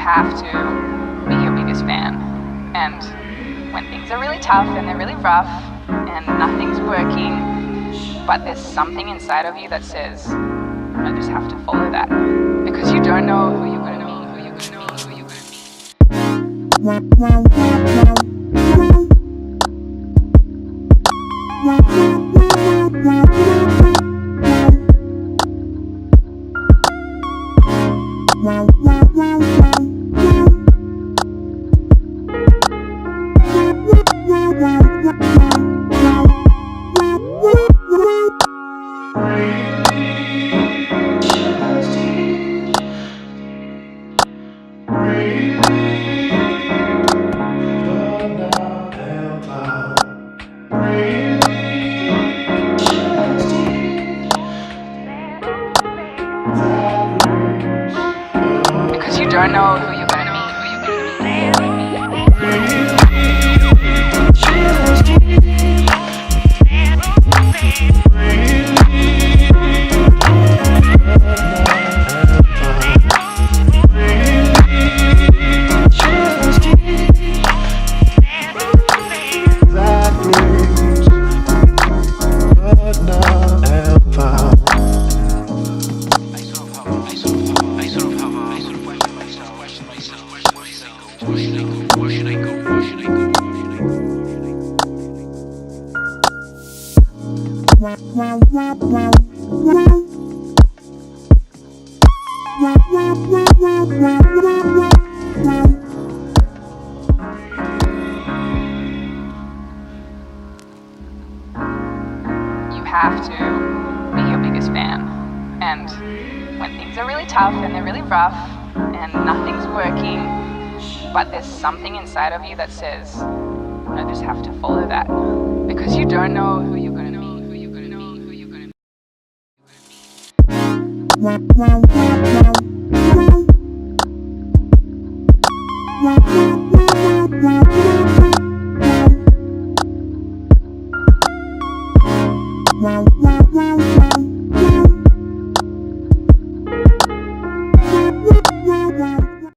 have to be your biggest fan. And when things are really tough and they're really rough and nothing's working, but there's something inside of you that says, I just have to follow that. Because you don't know who you're going to meet, who you're going to meet, who you're going to meet. Because you don't know who you're gonna meet, who you're You have to be your biggest fan. And when things are really tough and they're really rough and nothing's working, but there's something inside of you that says, I just have to follow that. Because you don't know who you're going to meet, who you're going to meet, who you're going to meet.